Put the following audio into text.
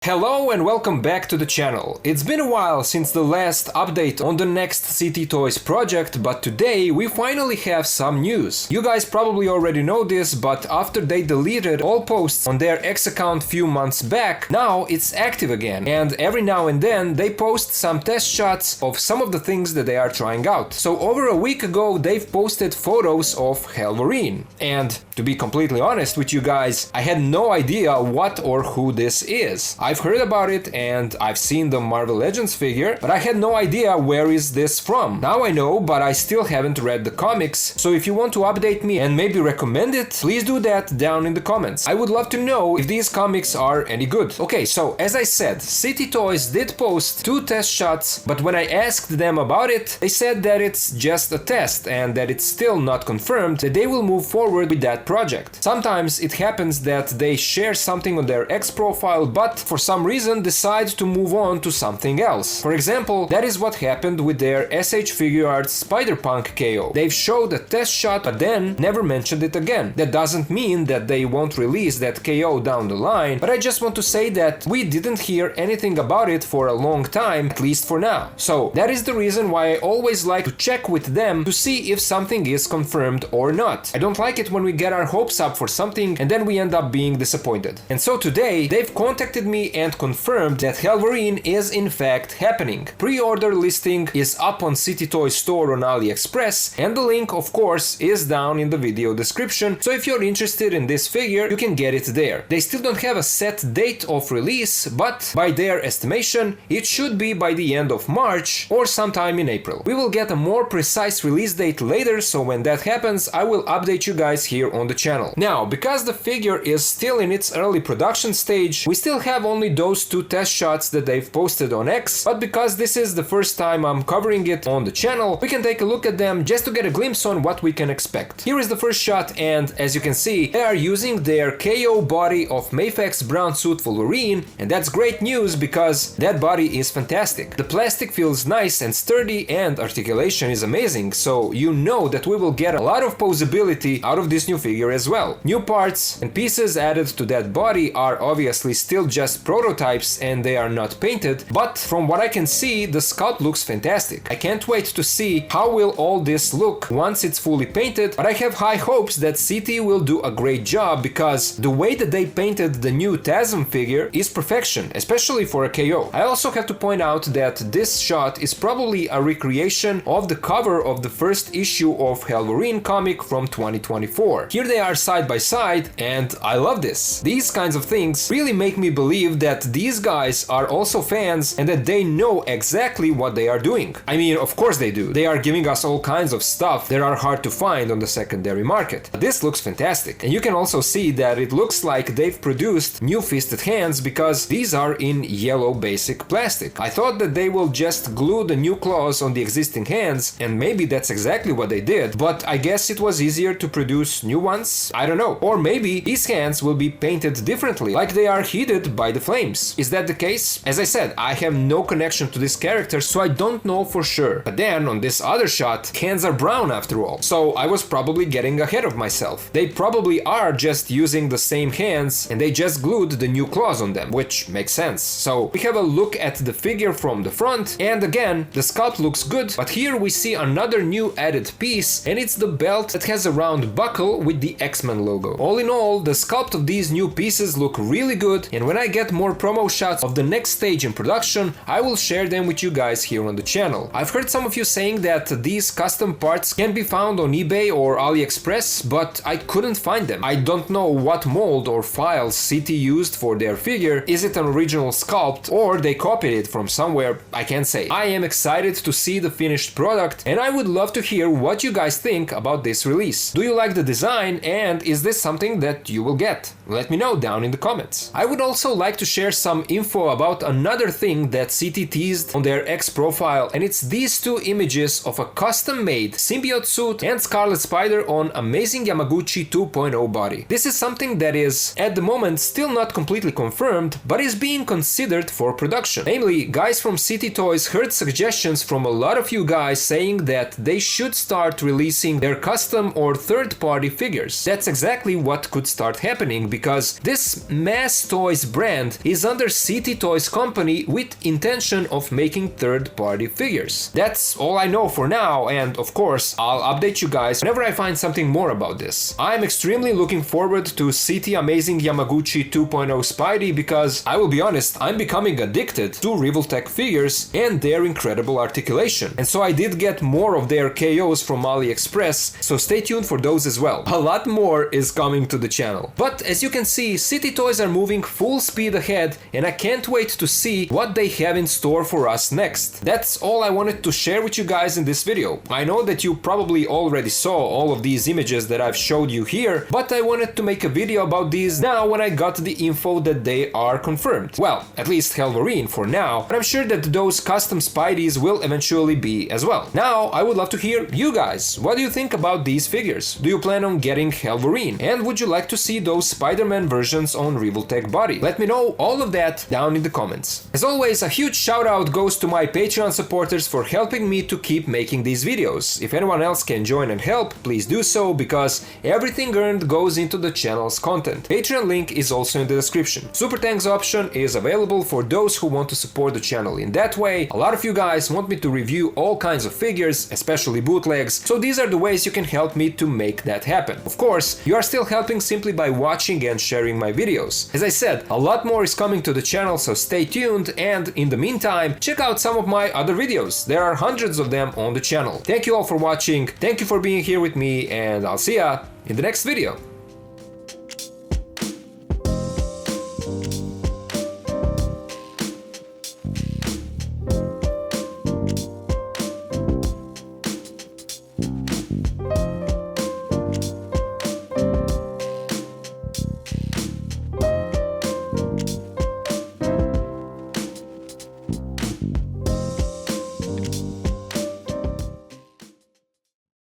Hello and welcome back to the channel. It's been a while since the last update on the next City Toys project, but today we finally have some news. You guys probably already know this, but after they deleted all posts on their X account few months back, now it's active again, and every now and then they post some test shots of some of the things that they are trying out. So over a week ago they've posted photos of Hellverine, and to be completely honest with you guys, I had no idea what or who this is. I've heard about it and I've seen the Marvel Legends figure, but I had no idea where is this from. Now I know, but I still haven't read the comics, so if you want to update me and maybe recommend it, please do that down in the comments. I would love to know if these comics are any good. Okay, so as I said, City Toys did post 2 test shots, but when I asked them about it, they said that it's just a test and that it's still not confirmed that they will move forward with that project. Sometimes it happens that they share something on their X profile, but for some reason decide to move on to something else. For example, that is what happened with their SH Figuarts Spider-Punk KO. They've showed a test shot but then never mentioned it again. That doesn't mean that they won't release that KO down the line, but I just want to say that we didn't hear anything about it for a long time, at least for now. So that is the reason why I always like to check with them to see if something is confirmed or not. I don't like it when we get our hopes up for something and then we end up being disappointed. And so today they've contacted me and confirmed that Hellverine is in fact happening. Pre-order listing is up on City Toys store on AliExpress, and the link of course is down in the video description, so if you're interested in this figure you can get it there. They still don't have a set date of release, but by their estimation it should be by the end of March or sometime in April. We will get a more precise release date later, so when that happens I will update you guys here on the channel. Now, because the figure is still in its early production stage, we still have only those 2 test shots that they've posted on X, but because this is the first time I'm covering it on the channel, we can take a look at them just to get a glimpse on what we can expect. Here is the first shot, and as you can see, they are using their KO body of MAFEX brown suit Wolverine, and that's great news because that body is fantastic. The plastic feels nice and sturdy and articulation is amazing, so you know that we will get a lot of posability out of this new figure as well. New parts and pieces added to that body are obviously still just prototypes and they are not painted, but from what I can see the sculpt looks fantastic. I can't wait to see how will all this look once it's fully painted, but I have high hopes that CT will do a great job because the way that they painted the new TASM figure is perfection, especially for a KO. I also have to point out that this shot is probably a recreation of the cover of the first issue of Hellverine comic from 2024. Here they are side by side and I love this. These kinds of things really make me believe that these guys are also fans and that they know exactly what they are doing. I mean, of course they do. They are giving us all kinds of stuff that are hard to find on the secondary market. But this looks fantastic. And you can also see that it looks like they've produced new fisted hands because these are in yellow basic plastic. I thought that they will just glue the new claws on the existing hands, and maybe that's exactly what they did, but I guess it was easier to produce new ones? I don't know. Or maybe these hands will be painted differently, like they are heated by the flames. Is that the case? As I said, I have no connection to this character, so I don't know for sure. But then on this other shot, hands are brown after all, so I was probably getting ahead of myself. They probably are just using the same hands and they just glued the new claws on them, which makes sense. So we have a look at the figure from the front, and again, the sculpt looks good, but here we see another new added piece, and it's the belt that has a round buckle with the X-Men logo. All in all, the sculpt of these new pieces look really good, and when I get more promo shots of the next stage in production, I will share them with you guys here on the channel. I've heard some of you saying that these custom parts can be found on eBay or AliExpress, but I couldn't find them. I don't know what mold or files CT used for their figure. Is it an original sculpt or they copied it from somewhere? I can't say. I am excited to see the finished product, and I would love to hear what you guys think about this release. Do you like the design, and is this something that you will get? Let me know down in the comments. I would also like to share some info about another thing that CT teased on their X profile, and it's these 2 images of a custom-made symbiote suit and Scarlet Spider on Amazing Yamaguchi 2.0 body. This is something that is at the moment still not completely confirmed, but is being considered for production. Namely, guys from City Toys heard suggestions from a lot of you guys saying that they should start releasing their custom or third-party figures. That's exactly what could start happening because this mass toys brand brand is under CT Toys company with intention of making third-party figures. That's all I know for now, and of course I'll update you guys whenever I find something more about this. I'm extremely looking forward to CT Amazing Yamaguchi 2.0 Spidey because, I will be honest, I'm becoming addicted to Revoltech figures and their incredible articulation. And so I did get more of their KOs from AliExpress, so stay tuned for those as well. A lot more is coming to the channel. But as you can see, CT Toys are moving full speed ahead, and I can't wait to see what they have in store for us next. That's all I wanted to share with you guys in this video. I know that you probably already saw all of these images that I've showed you here, but I wanted to make a video about these now when I got the info that they are confirmed. Well, at least Hellverine for now, but I'm sure that those custom Spideys will eventually be as well. Now, I would love to hear you guys. What do you think about these figures? Do you plan on getting Hellverine? And would you like to see those Spider-Man versions on Revoltech body? Let me know all of that down in the comments. As always, a huge shout out goes to my Patreon supporters for helping me to keep making these videos. If anyone else can join and help, please do so, because everything earned goes into the channel's content. Patreon link is also in the description. Super thanks option is available for those who want to support the channel in that way. A lot of you guys want me to review all kinds of figures, especially bootlegs, so these are the ways you can help me to make that happen. Of course, you are still helping simply by watching and sharing my videos. As I said, a lot more is coming to the channel, so stay tuned, and in the meantime, check out some of my other videos. There are hundreds of them on the channel. Thank you all for watching, thank you for being here with me, and I'll see ya in the next video.